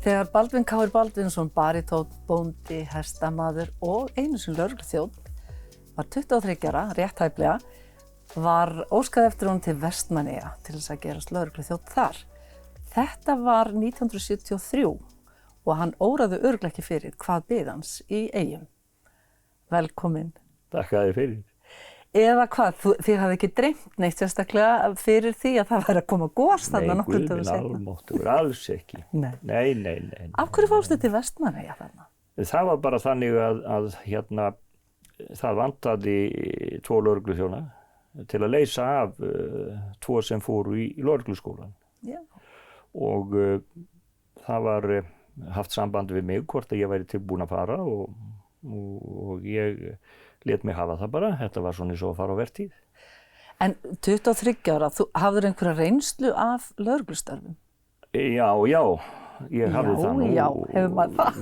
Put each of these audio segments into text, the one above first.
Þegar Baldvin Kári Baldvinsson, barítónn, bóndi, hestamaður og einu sinni lögregluþjónn var 23 ára, rétt tæplega, var óskað eftir honum til Vestmannaeyja til þess að gerast lögregluþjónn þar. Þetta var 1973 og hann óraði örugglega ekki fyrir hvað beið hans í Eyjum. Velkomin. Takk að þið fyrir. Eða hvað, þið hafði ekki dreymt neitt sérstaklega fyrir því að það væri að koma gos þarna nokkrum dögum seinna? Nei, Guð minn almáttugur, alls ekki. Nei. Af hverju fórstu til Vestmannaeyja þarna? Það var bara þannig að það vantaði 2 lögregluþjóna til að leysa af 2 sem fóru í lögregluskólan. Já. Og það var haft samband við mig hvort að ég væri tilbúin að fara og ég lét mig hafa það bara. Þetta var svona eins og að fara á vertíð. En 23 ára, þú hafðir einhverja reynslu af lögreglustörfum? Já, ég hafði það nú. Já, hefur maður það?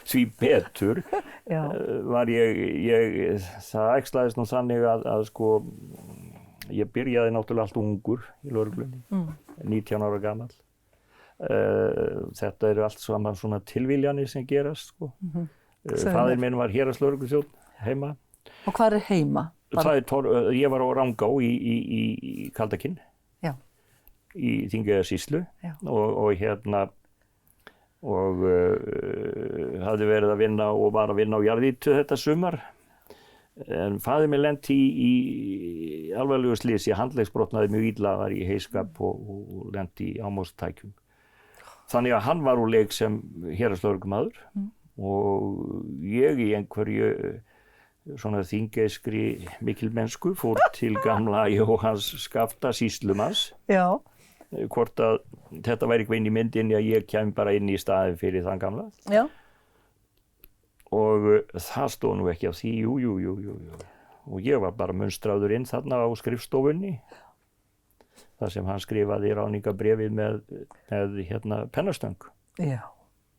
Því betur var ég, það æxlaðist nú þannig að sko, ég byrjaði náttúrulega allt ungur í lögreglunni, 19 ára gamall. Þetta eru allt saman svona tilviljanir sem gerast, sko. Faðir minn var héraðslögregluþjónn heima. Og hvað er heima? Ég var á Rangá í Kaldakinn, í Þingeyjarsýslu og hafði verið að vinna og var að vinna á jarðýtu þetta sumar. En faðir minn lenti í alvarlegu slysi, handleggsbrotnaði mjög illa, var í heyskap og lenti í ámóðstækjum. Þannig að hann var úr leik sem héraðslögreglumaður og ég í einhverju svona þingeyskri mikilmennsku fór til gamla Jóhanns Skafta sýslumanns. Já. Hvort að þetta væri eitthvað inn í myndinni að ég kæmi bara inn í staðinn fyrir þann gamla. Já. Og það stóð nú ekki af því, jú. Og ég var bara munstraður inn þarna á skrifstofunni. þar sem hann skrifaði ráðningarbréfið með pennastöng. Já,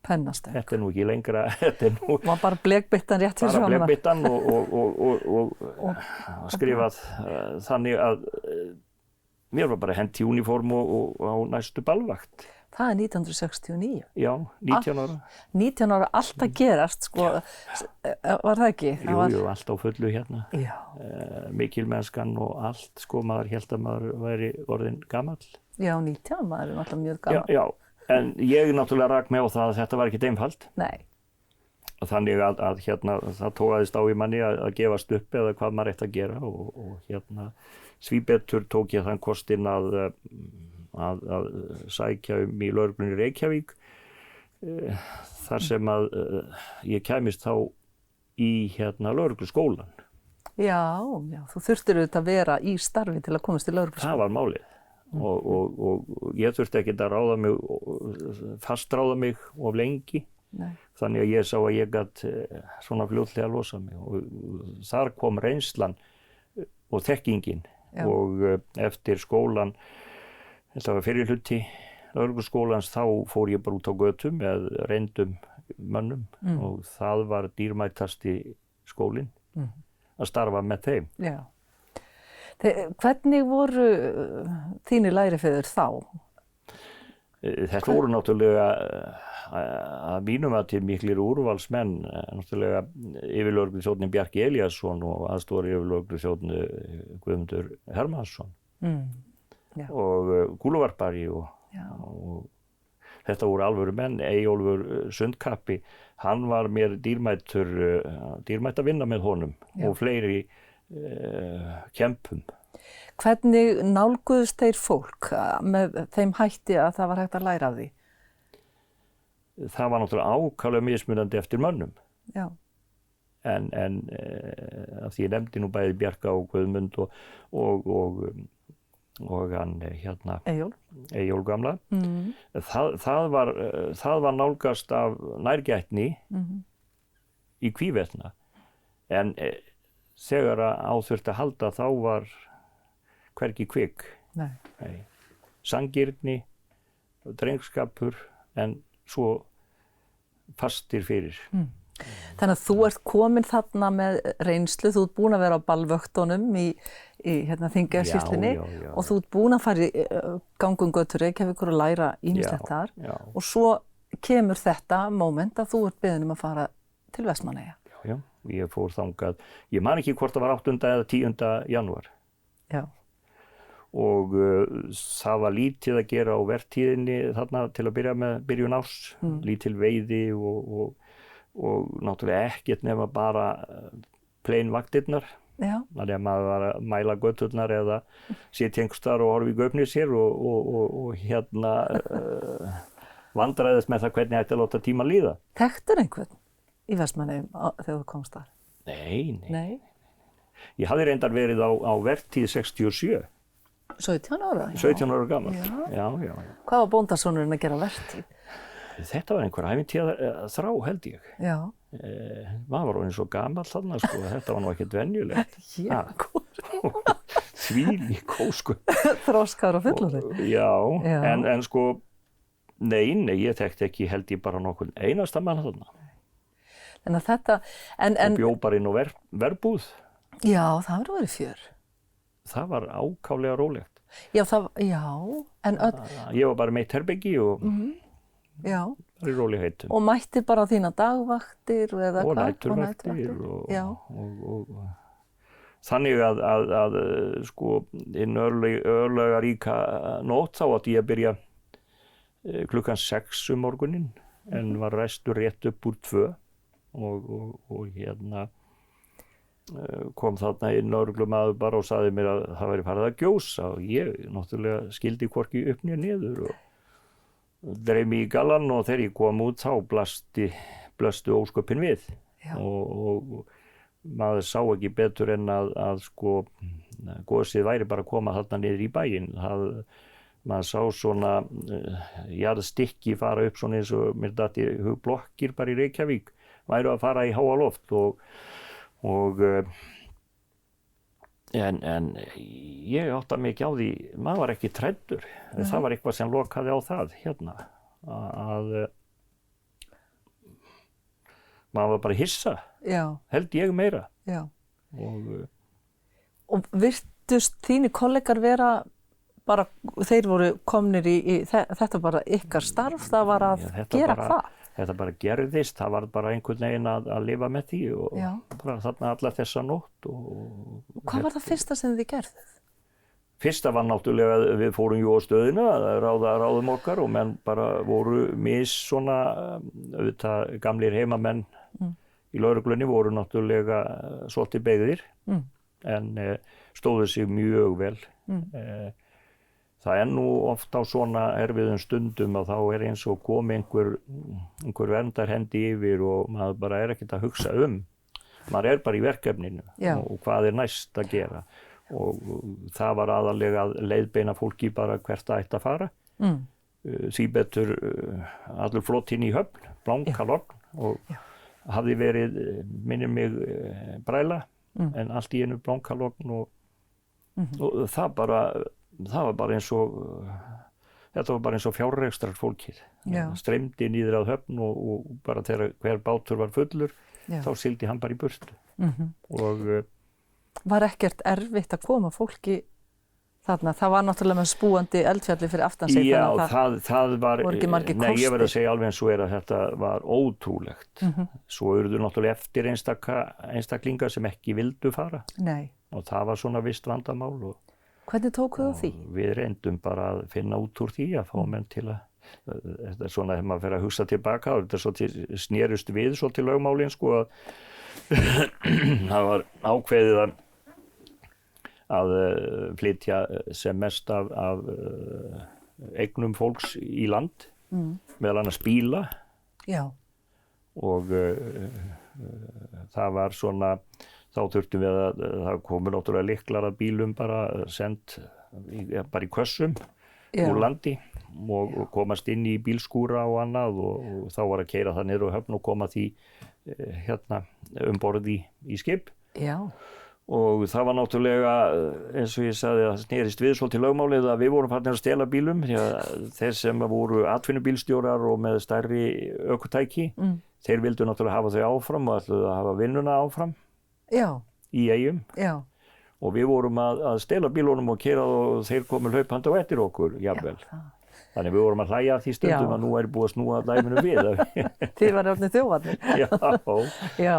pennastöng. Þetta er nú ekki lengra, þetta er nú... Var bara blekbyttan rétt fyrir svona. Bara blekbyttan og skrifað þannig að mér var bara hent í uniform og á næstu ballvakt. Það er 1969. Já, 19 ára. 19 ára, allt að gerast, sko, var það ekki? Jú, allt á fullu hérna. Já. Mikilmennskan og allt, sko, maður hélt að maður væri orðinn gamall. Já, 19, maður er náttúrulega mjög gamall. Já, en ég náttúrulega rak mig á það að þetta var ekkert einfalt. Nei. Þannig að það tókaðist á í manni að gefast upp eða hvað maður ætti að gera og svíbetur tók ég þann kostinn að sækja í lögreglunni í Reykjavík þar sem að ég kæmist þá í lögregluskólan. Já, þú þurftir auðvitað að vera í starfi til að komast í lögregluskólan. Það var málið og ég þurfti ekkert að fastráða mig of lengi. Nei. Þannig að ég sá að ég gat svona fljótlega losa mig og þar kom reynslan og þekkingin. Já. Og eftir skólan, þetta var fyrri hluti lögregluskólans, þá fór ég bara út á götu með reyndum mönnum og það var dýrmætasti skólinn að starfa með þeim. Já. Hvernig voru þínir lærifeður þá? Þetta voru náttúrulega að mínum að til miklir úrvalsmenn, náttúrulega yfirlögregluþjónninn Bjarki Elíasson og aðstoðaryfirlögregluþjónn Guðmundur Hermannsson. Og kúluvarpari og þetta voru alvöru menn. Eyjólfur Sundkappi, hann var mér dýrmætt að vinna með honum og fleiri kempum. Hvernig nálguðust þeir fólk með þeim hætti að það var hægt að læra af því? Það var náttúrulega ákaflega mismunandi eftir mönnum. Já. En af því ég nefndi nú bæði Bjarka og Guðmund og hann Eyjól gamla. Það var nálgast af nærgætni í hvívetna. En þegar á þurfti að halda þá var hvergi kvik. Nei. Sanngirni, drengskapur, en svo fastir fyrir. Þannig að þú ert komin þarna með reynslu, þú ert búin að vera á ballvöktunum í Þingeyjarsýslunni og þú ert búin að fara í gangum götur Reykjavíkur og læra ýmislegt þar og svo kemur þetta moment að þú ert beðin að fara til Vestmannaeyja. Já, ég fór þangað, ég man ekki hvort það var 8. eða 10. janúar. Já. Og það var lítið að gera á vertíðinni þarna til að byrja með byrjun árs, lítil veiði og náttúrulega ekkert nema bara plain vaktirnar. Já. Þannig að maður var að mæla göturnar eða sitja einhvers staðar og horfa í gaupnir sér og hérna vandræðist með það hvernig ætti að láta tíma líða. Þekktir einhvern í Vestmannaeyjum þegar þú komst þar? Nei. Ég hafði reyndar verið á vertíð 67. 17 ára? 17 ára gammal. Já. Hvað var bóndasonurinn að gera vertíð? Þetta var einhver ævintýraþrá held ég. Já. Maður var orðinn svo gamall þarna sko, þetta var nú ekkert venjulegt. Þvílík ósköp. Þroskar og fullorðinn. Já. En sko, nei, ég þekkti ekki held ég bara nokkurn einasta mann þarna. Þannig að þetta, og bjó bara inn á verbúð. Já, það var verið fjör. Það var ákaflega rólegt. Já, en öll. Ég var bara meitt herbeggi og já. Var í rólegheitum. Og mætti bara á þína dagvaktir eða og hvað? næturvaktir og þannig að sko inn örlagaríka nótt þá átti ég að byrja klukkan 6 morguninn en var ræstur rétt upp úr 2 og hérna kom þarna inn lögreglumaður bara og sagði mér að það væri farið að gjósa og ég náttúrulega skildi hvorki upp né niður og dreif mig í gallann og þegar ég kom út þá blöstu ósköpin við og maður sá ekki betur en að sko gosið væri bara að koma þarna niður í bæinn. Maður sá svona jarðstykki fara upp svona eins og mér datt í hug blokkir bara í Reykjavík væru að fara í háa loft en ég átta mig ekki á því, maður var ekki træddur, það var eitthvað sem lokaði á það hérna að maður var bara hissa, held ég meira. Já. Og virtust þínir kollegar vera bara, þeir voru komnir í þetta bara ykkar starf, það var að gera hvað? Þetta bara gerðist, það var bara einhvern veginn að lifa með því og bara þarna alla þessa nótt. Hvað var það fyrsta sem þið gerðuð? Fyrsta var náttúrulega að við fórum jú á stöðina að ráðum okkar og menn bara voru svona, auðvitað gamlir heimamenn í lögreglunni voru náttúrulega svolítið beygðir en stóðu sig mjög vel. Það nú oft á svona erfiðum stundum að þá eins og komi einhver verndarhendi yfir og maður bara ekkert að hugsa maður bara í verkefninu og hvað næst að gera og það var aðalega að leiðbeina fólki bara hvert það ætti að fara. Því betur allur flottinn í höfn, blankalogn og hafði verið, minnir mig, bræla en allt í einu blankalogn og það var bara eins og þetta var bara eins og fjárrekstrar fólkið. Streymdi niður að höfn og bara þegar hver bátur var fullur þá sigldi hann bara í burtu. Og var ekkert erfitt að koma fólki þarna? Það var náttúrulega með spúandi eldfjalli fyrir aftan sig. Já, það var, voru ekki margir kostir. Nei, ég verð að segja alveg eins og að þetta var ótrúlegt. Svo urðu náttúrulega eftir einstaklingar sem ekki vildu fara. Nei. Og það var svona visst vandamál og hvernig tókuð því? Við reyndum bara að finna út úr því að fá menn til að, þetta svona þegar maður fer að hugsa tilbaka, þetta svo snerust við svo til lögmálin sko að það var ákveðið að flytja sem mest af eignum fólks í land, meðal annars bíla. Já. Og það var svona þá þurftum við það komu náttúrulega lyklar að bílum bara send bara í kössum úr landi og komast inn í bílskúra og annað og þá var að keyra það niður á höfn og koma því hérna borð í skip. Já. Og það var náttúrulega, eins og ég sagði, að það snerist við svolítið lögmálið að við vorum farnir að stela bílum því að þeir sem voru atvinnubílstjórar og með stærri ökutæki, þeir vildu náttúrulega hafa þau áfram og ætluðu að hafa vinnuna áfram. Já. Í Eyjum. Já. Og við vorum að stela bílunum og keyra og þeir komu hlaupandi á eftir okkur, jafnvel. Þannig við vorum að hlæja af því stundum Já. að nú er búið að snúa dæminu við. Þið var orðnir þjófarnir. Já. Já.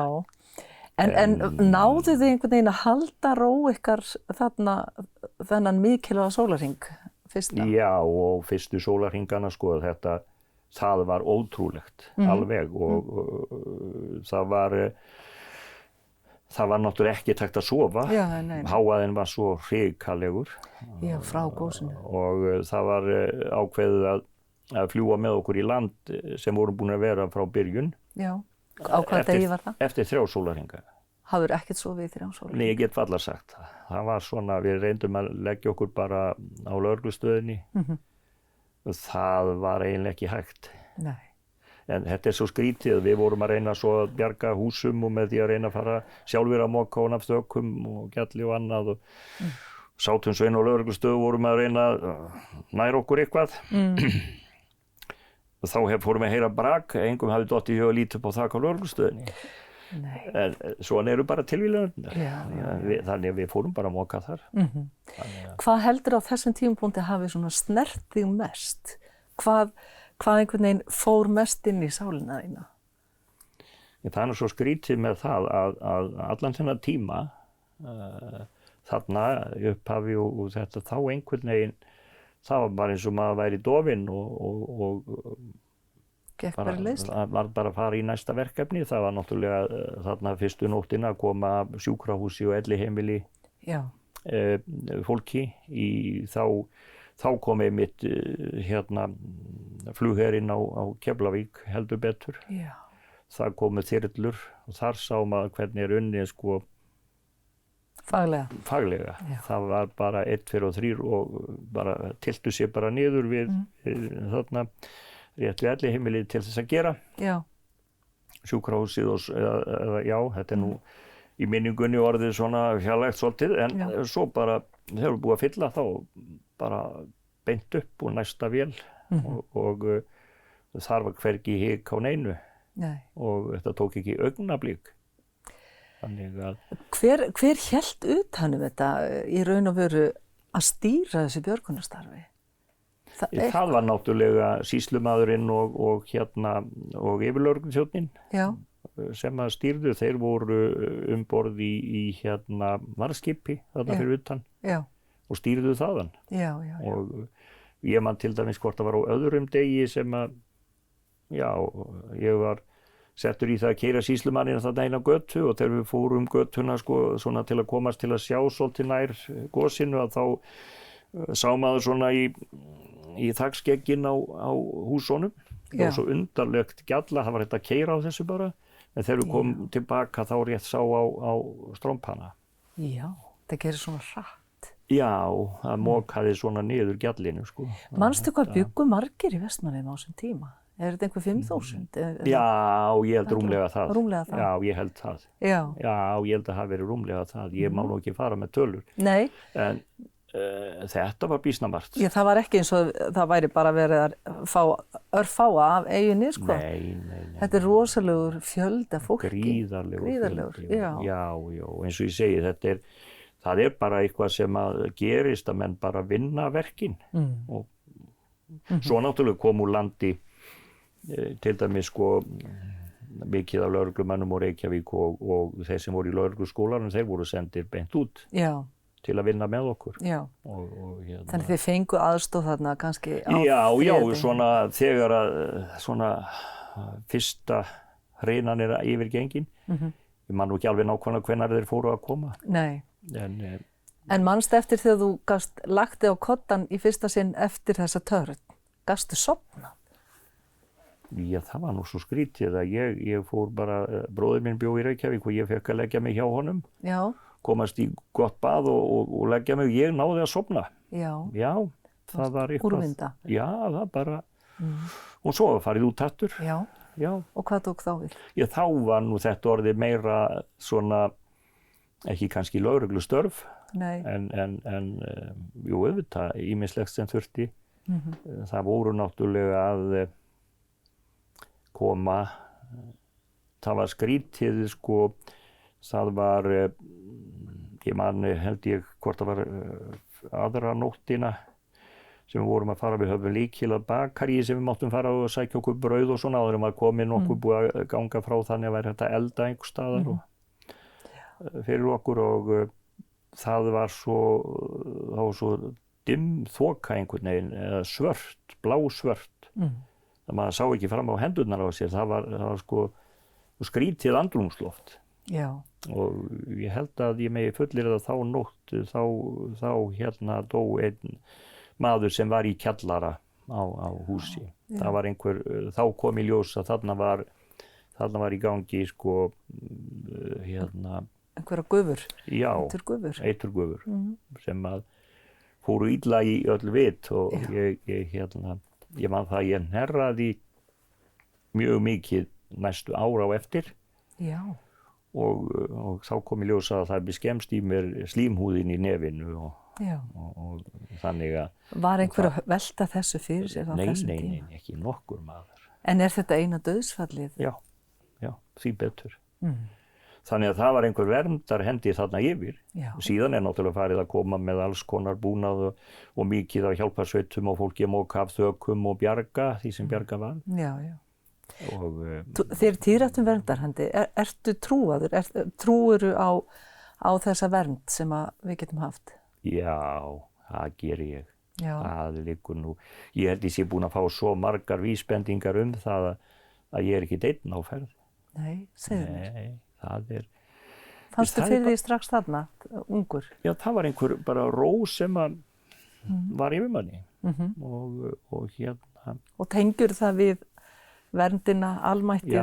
En náðu þið einhvern veginn að halda ró ykkar þennan mikilvæga sólarhring fyrsta? Já, og fyrstu sólarhringana sko, það var ótrúlegt alveg og það var náttúrulega ekki tækt að sofa. Já, nei. Hávaðinn var svo hrikalegur. Já, frá gósinu. Og það var ákveðið að fljúga með okkur í land sem vorum búin að vera frá byrjun. Já, á hvaða degi var það? Eftir 3 sólarhringa. Hafður ekkert sofið í 3 sólarhringa? Nei, ég get varla sagt það. Það var svona, við reyndum að leggja okkur bara á lögreglustöðinni. Það var eiginlega ekki hægt. Nei. En þetta svo skrítið, við vorum að reyna svo að bjarga húsum og með því að reyna að fara sjálfur að moka og nafnstökum og gjalli og annað og sátum svo inn á lögreglustöðu vorum að reyna að næra okkur eitthvað. Og þá fórum við að heyra brak, engum hafði dottið í hug að líta upp á þak á lögreglustöðinni. Nei. En svona eru bara tilvíðanirnar. Já. Þannig að við fórum bara að moka þar. Hvað heldur á þessum tímapunkti hafi svona snert þig mest? Hvað einhvern veginn fór mest inn í sálina þína? Það er nú svo skrítið með það að allan þennan tíma þarna í upphafi og þetta þá einhvern veginn það var bara eins og maður væri dofinn og Gekk bara leiðslu? Var bara að fara í næsta verkefni. Það var náttúrulega þarna fyrstu nóttina að koma sjúkrahúsi og elliheimili fólki þá kom einmitt flugherinn á Keflavík heldur betur. Já. Það komu þyrlur og þar sá maður hvernig unnið sko faglega. Já. Það var bara 1, 2 og 3 og bara tiltu sér bara niður við þarna rétt við elliheimilið til þess að gera. Já. Sjúkrahúsið eða já, þetta nú í minningunni orðið svona fjarlægt svolítið en svo bara þegar við búið að fylla þá bara beint upp og næsta vél og þar var hvergi hik á neinu. Nei. Og þetta tók ekki augnablik. Þannig að Hver hélt utan þetta í raun og veru að stýra þessu björgunarstarfi? Það var náttúrulega sýslumaðurinn og yfirlögregluþjónninn sem að stýrðu. Þeir voru borð í varðskipi þarna fyrir utan og stýrðu þaðan. Já. Og ég man til dæmis hvort það var á öðrum degi sem að ég var settur í það að keyra sýslumanninn þarna eina götu og þegar við fórum götuna sko svona til að komast til að sjá svolítið nær gosinu að þá sá maður svona í þakskegginn á húsunum. Það var svo undarlegt gjalla, það var hægt að keyra á þessu bara en þegar við komum tilbaka þá rétt sá á strómpana. Já, það gerir svona hratt. Já, það mokaði svona niður gjallinu sko. Manstu hvað bjuggu margir í Vestmannaeyjum á þessum tíma? Er þetta einhver 5.000? Já, ég held rúmlega það. Rúmlega það? Já, ég held það. Já, ég held að það hafi verið rúmlega það. Ég má nú ekki fara með tölur. Nei. En þetta var býsna margt. Já, það var ekki eins og það væri bara verið að fá örfáa af eyjunni, sko. Nei. Þetta er rosalegur fjölda fólki. Gríðarlegur fjöldi. Já, eins og ég segi, það er bara eitthvað sem að gerist að menn bara vinna verkin. Og svo náttúrulega kom úr landi til dæmis sko mikið af lögreglumönnum úr Reykjavík og þeir sem voru í lögregluskólanum þeir voru sendir beint út til að vinna með okkur. Já. Þannig þið fengu aðstoð þarna kannski á svona þegar að svona fyrsta hreinan er yfirgengin. Ég man nú ekki alveg nákvæmlega hvenær þeir fóru að koma. Nei. En manstu eftir þegar þú gast lagt þig á koddann í fyrsta sinn eftir þessa törn? Gastu sofna? Já, það var nú svo skrítið að ég fór bara, bróðir minn bjó í Reykjavík og ég fekk að leggja mig hjá honum. Já. Komast í gott bað og leggja mig, ég náði að sofna. Já. Já, það var eitthvað. Úrvinda. Já, það bara, og svo farið út aftur. Já. Já. Og hvað tók þá við? Já, þá var nú þetta orðið meira svona, ekki kannski lögreglustörf, en jú, auðvitað, ýmislegt sem þurfti. Það voru náttúrulega að koma, það var skrítið sko, það var, ég man held ég hvort það var aðra nóttina, sem við vorum að fara, við höfum líkil að bakaríi sem við máttum fara og sækja okkur brauð og svona, áður en var komið nokkuð búið að ganga frá þannig að væri hægt að elda einhver staðar og, fyrir okkur og það var svo dimm þoka einhvern veginn, eða svört, blásvört. Það maður sá ekki fram á hendurnar á sér, það var sko skrítið andrúmsloft. Já. Og ég held að ég megi fullyrða þá nótt, þá dó einn maður sem var í kjallara á húsi. Já. Það var þá kom í ljós að þarna var í gangi sko, Einhverja gufur? Já, eiturgufur, sem að fóru illa í öll vit og ég man það að ég hnerraði mjög mikið næstu ár á eftir. Já. Og þá kom í ljós að það hefði skemmst í mér slímhúðin í nefinu og þannig að... Var einhver að velta þessu fyrir sér á þessum tíma? Nei, ekki nokkur maður. En er þetta eina dauðsfallið? Já, því betur. Þannig að það var einhver verndarhendi þarna yfir. Já. Síðan náttúrulega farið að koma með alls konar búnað og mikið að hjálparsveitum og fólki að moka af þökum og bjarga því sem bjarga var. Já. Og, Þér tíðrætt verndarhendi, ertu trúaður? Trúirðu á þessa vernd sem við getum haft? Já, það geri ég. Já. Það liggur nú. Ég held ég sé búin að fá svo margar vísbendingar það að ég ekki einn á ferð. Nei, segðu mér. Nei, það Fannstu fyrir því strax þarna, ungur? Já, það var einhver bara ró sem var yfir manni. Og Og tengjur það við verndina, almættið?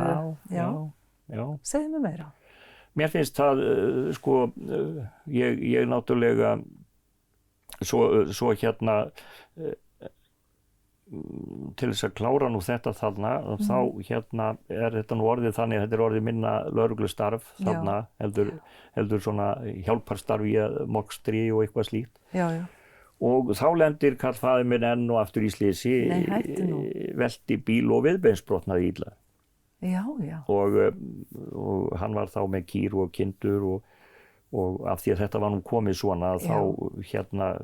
Já. Segðu mér meira. Mér finnst það, sko, ég náttúrulega, svo til þess að klára nú þetta þarna, þá er þetta nú orðið þannig að þetta er orðið minna lögreglustarf þarna, heldur svona hjálparstarf í mokstri og eitthvað slíkt. Já. Og þá lendir karlfaðir minn enn og aftur í slysi, velti bíl og viðbeinsbrotnaði illa. Já. Og hann var þá með kýr og kindur og af því að þetta var nú komið svona þá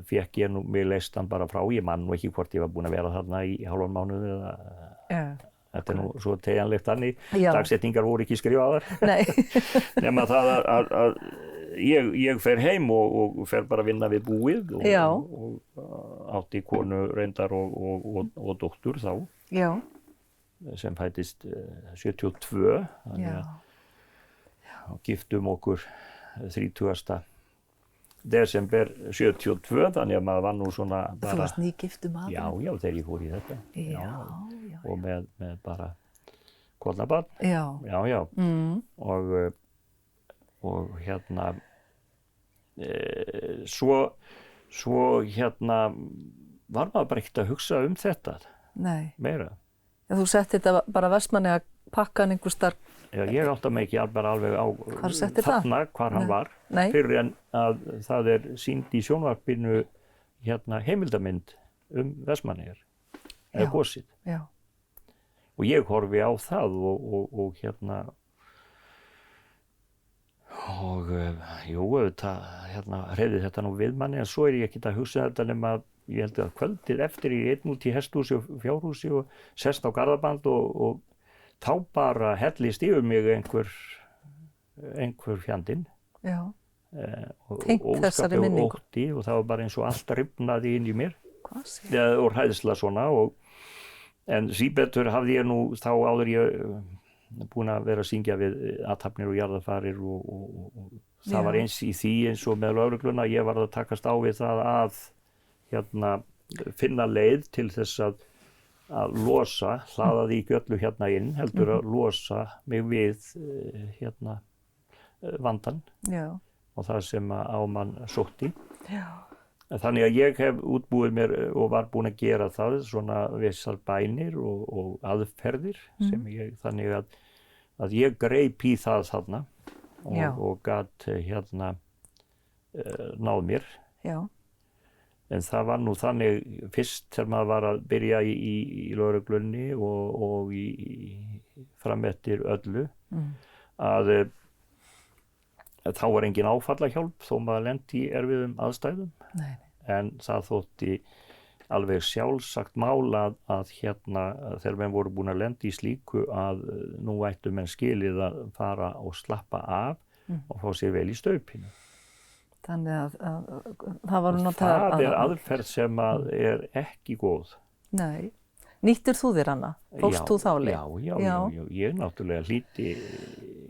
fekk ég nú mig leystan bara frá, ég man nú ekki hvort ég var búin að vera þarna í hálfan mánuð eða þetta er nú svo tegjanlegt þannig, dagsetningar voru ekki skrifaðar. Nei. Nema það að ég fer heim og fer bara að vinna við búið og átti konu reyndar og dóttur þá. Já. Sem fæddist 72, þannig að giftum okkur 30. desember 72, þannig að maður var nú svona bara... Þú varst nýgiftur maður? Já, þegar ég fór í þetta. Já. Og með bara kornabarn. Já. Og svo var maður bara ekkert að hugsa um þetta. Nei. Meira. En þú setti þetta bara Vestmannaeyja pakkan einhver starf? Já, ég átta mig ekki bara alveg á þarna hvar hann var, fyrir en að það er sýnd í sjónvarpinu heimildamynd Vestmannaeyjar, eða gosið. Já. Og ég horfi á það og hreyfði þetta nú við manni, en svo er ég ekkert að hugsa þetta nema að ég held að kvöldið eftir ég einn út í hesthúsi og fjárhúsi og sest á garðaband og þá bara hellist yfir mig einhver fjandinn. Já. Tengt þessari minningu. Og ótti og það var bara eins og allt rifnaði inn í mér. Hvað sé ég? Og hræðsla svona en síbetur hafði ég nú þá áður ég búin að vera að syngja við athafnir og jarðarfarir og það var eins í því eins og með lögregluna, ég var að takast á við það að finna leið til þess að losa, hlaða því ekki öllu inn, heldur að losa mig við vandann og það sem á mann sótti. Já. Þannig að ég hef útbúið mér og var búin að gera það, svona vissar bænir og aðferðir sem þannig að ég greip í það þarna og gat náð mér. Já. En það var nú þannig fyrst þegar maður var að byrja í lögreglunni og fram eftir öllu að þá var engin áfallahjálp þó maður lenti í erfiðum aðstæðum. Nei. En það þótti alveg sjálfsagt mál að þegar menn voru búin að lenda í slíku að nú ættu menn skilið að fara og slappa af og fá sér vel í staupinu. Þannig að það var það er aðferð sem að er ekki góð. Nei. Nýttir þú þér hana? Fórst þú þá leið? Já, ég náttúrulega hlýti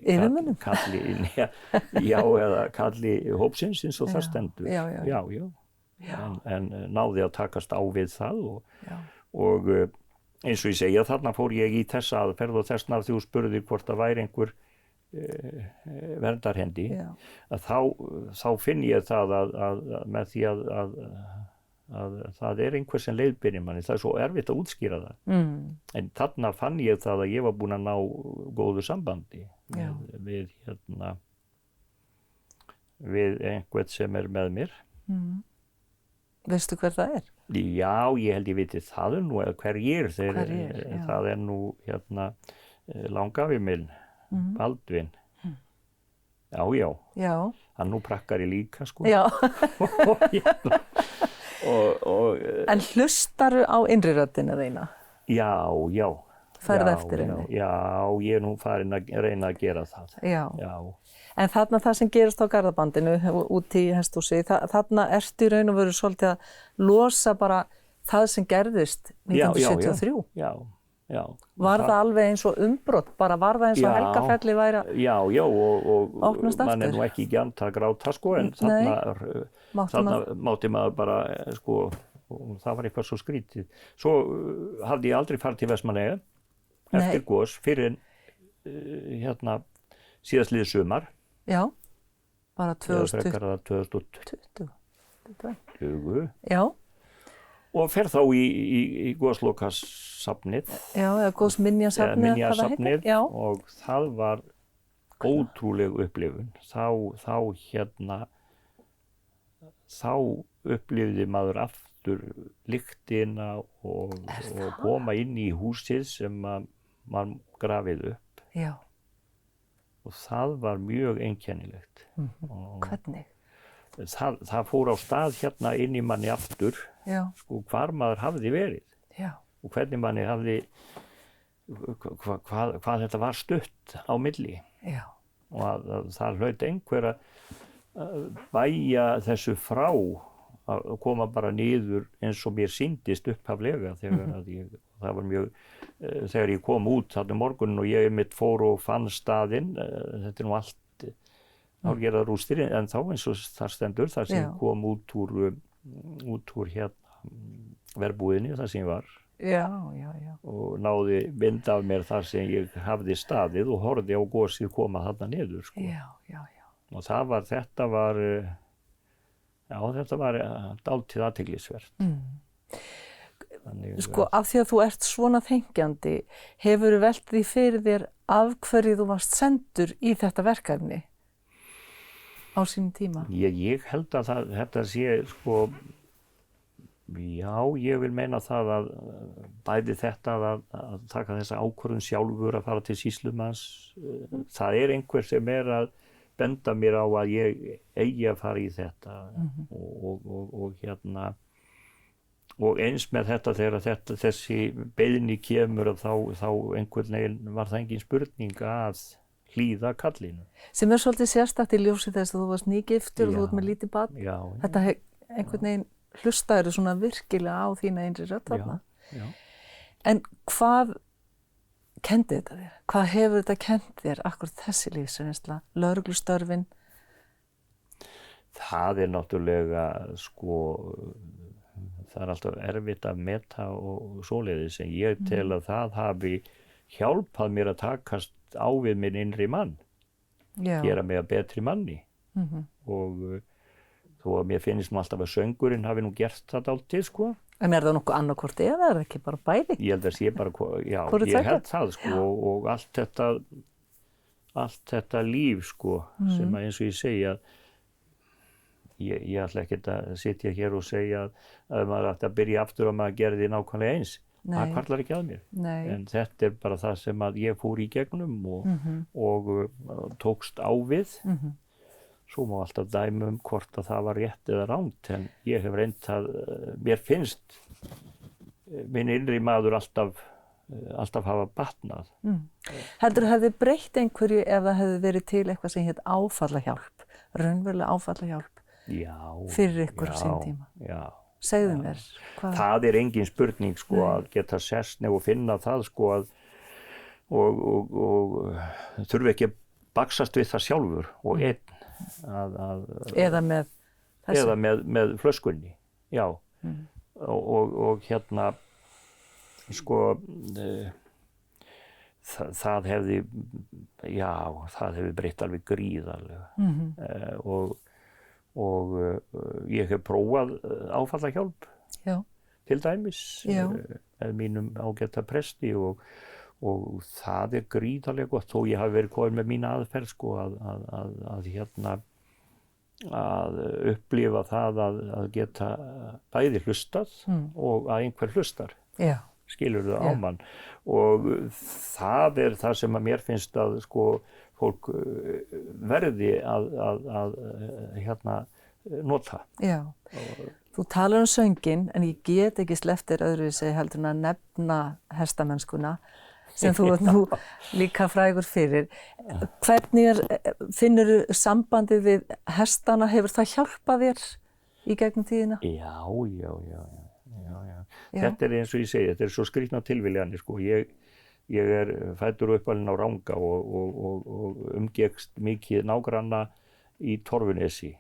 yfirmönnum? Eða kalli hópsins eins og það stendur. Já. En náði að takast á við það og eins og ég segja, þarna fór ég í þessa aðferð og þessna þú spurðir hvort það væri einhver verndarhendi, að þá finn ég það að með því að það er einhver sem leiðbeinir manni, það er svo erfitt að útskýra það. En þarna fann ég það að ég var búin að ná góðu sambandi við einhvern sem er með mér. Veistu hver það er? Já, ég held ég viti það er nú, eða hverjir, það er nú langafi minn, Baldvin. Já. Hann nú prakkari líka, sko. Já. En hlustaru á innri röddina þína? Já. Færðu eftir henni? Já, ég er nú farin að reyna að gera það. Já. En þarna það sem gerist á Garðabandinu út í hesthúsi, þarna ertu í raun og veru svolítið að losa bara það sem gerðist 1973? Já. Var það alveg eins og umbrot? Bara var það eins og Helgafelli væri að opnast aftur? Og mann er nú ekki gjarnt að gráta, sko, en þarna mátti maður bara, sko, það var eitthvað svo skrítið. Svo hafði ég aldrei farið til Vestmannaeyja eftir gos fyrir síðastliðið sumar. Já, bara 2020. Já. Og fer þá í goslokasafnið. Já, eða gosminjasafnið. Minjasafnið, og það var ótrúleg upplifun. Þá upplifði maður aftur lyktina og koma inn í húsið sem maður grafið upp. Já. Og það var mjög einkennilegt. Hvernig? Það fór á stað inn í manni aftur, sko, hvar maður hafði verið og hvernig manni hafði, hvað þetta var stutt á milli. Já. Og að það hlaut einhver að bæja þessu frá að koma bara niður eins og mér sýndist upphaflega það var mjög, þegar ég kom út þarna morgunin og ég mitt fór og fann staðinn, þetta er nú allt árgerðar rústir, en þá eins og þar stendur, þar sem ég kom út úr verbúðinni, þar sem ég var. Já. Og náði mynd af mér þar sem ég hafði staðið og horfði á gosið koma þarna niður, sko. Já. Og þetta var dálítið athyglisvert. Sko, af því að þú ert svona þengjandi, hefurðu velt því fyrir þér af hverju þú varst sendur í þetta verkefni á sínum tíma? Ég held að þetta sé, sko, ég vil meina það að bæði þetta að taka þessa ákvörðun sjálfur að fara til sýslumanns, það er einhver sem er að benda mér á að ég eigi að fara í þetta og eins með þetta þegar þessi beiðni kemur þá einhvern veginn var það engin spurning að hlýða kallinu. Sem er svolítið sérstakt í ljósi þess að þú varst nýgiftur og þú ert með lítið barn. Þetta einhvern veginn hlustaður svona virkilega á þína innri rödd þarna. En hvað kenndi þetta þér? Hvað hefur þetta kennt þér akkurat þessi lífsreynsla, lögreglustörfin? Það er náttúrulega, sko, það er alltaf erfitt að meta og svoleiðis, en ég tel að það hafi hjálpað mér að takast á við minn innri mann, gera mig að betri manni. Og þó að mér finnst nú alltaf að söngurinn hafi nú gert það dálítið, sko. En er það nokkuð annarkvort eða er það ekki bara bæði? Ég held að sé bara, ég held það, sko, og allt þetta líf, sko, sem að eins og ég segja, ég ætla ekki að sitja hér og segja að maður ætti að byrja aftur og maður gerði nákvæmlega eins. Það hvarflar ekki að mér. En þetta er bara það sem að ég fór í gegnum og tókst á við. Svo má alltaf dæma hvort að það var rétt eða rangt, en ég hef reynt að, mér finnst minn innri maður alltaf hafa batnað. Heldur hefði breytt einhverju ef það hefði verið til eitthvað sem hét áfallahjálp, raunverulega áfallahjálp fyrir ykkur á sín tíma? Já. Segðu mér. Hvað? Það engin spurning sko að geta sest nefn og finna það sko að og þurfi ekki að baksast við það sjálfur og einn eða með þessu? Eða með flöskunni, já. Og hérna sko það hefði breytt alveg gríðarlega. Og ég hef prófað áfallahjálp til dæmis með mínum ágæta presti og það gríðarlega gott þó ég hafi verið komin með mína aðferð sko að upplifa það að geta bæði hlustað og að einhver hlustar. Skilurðu á mann og það það sem að mér finnst að sko fólk verði að nota. Já. Þú talar sönginn en ég get ekki sleppt þér öðruvísi heldur en að nefna hestamennskuna sem þú ert nú líka frægur fyrir. Hvernig finnurðu sambandið við hestana? Hefur það hjálpað þér í gegnum tíðina? Já. Þetta eins og ég segi, þetta svo skrýtna tilviljanir sko. Ég fæddur og uppalinn á Ranga og umgekkst mikið nágranna í Torfunesi.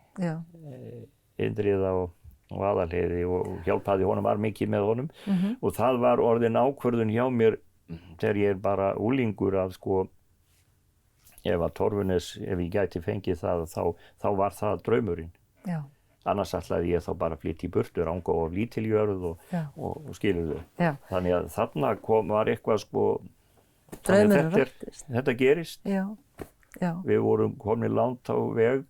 Indriða og Aðalheiði og hjálpaði honum var mikið með honum og það var orðin ákvörðun hjá mér þegar ég bara úlingur að sko ef að Torfunes, ef ég gæti fengið það þá var það draumurinn. Annars ætlaði ég þá bara að flytja í burtu, Ranga og lítiljörð og skilurðu. Þannig að þarna var eitthvað sko þetta gerist. Við vorum komin langt á veg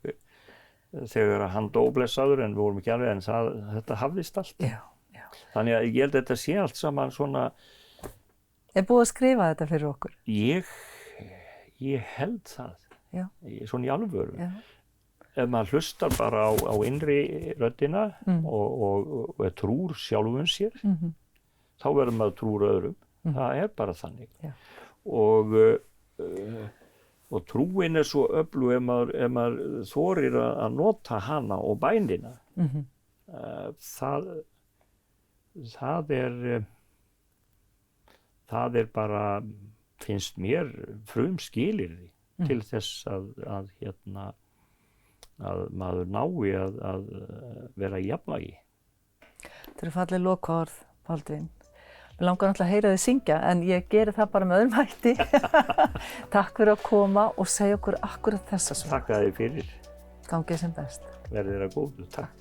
þegar hann dó blessaður en við vorum ekki alveg en þetta hafðist allt. Þannig að ég held að þetta sé allt saman svona. Búið að skrifa þetta fyrir okkur? Ég held það. Svona í alvöru. Ef maður hlustar bara á innri röddina og trúr sjálfum sér, þá verður maður trúr öðrum. Það bara þannig. Og trúin svo öflug ef maður þorir að nota hana og bænina. Það bara, finnst mér, frumskilyrði til þess að maður nái að vera í jafnvægi. Þetta falleg lokaorð, Baldvin. Mér langar náttúrulega að heyra þig syngja, en ég geri það bara með öðrum hætti. Takk fyrir að koma og segja okkur akkurat þessa sögu. Takk að þið fyrir. Gangið sem best. Verðið góðu, takk.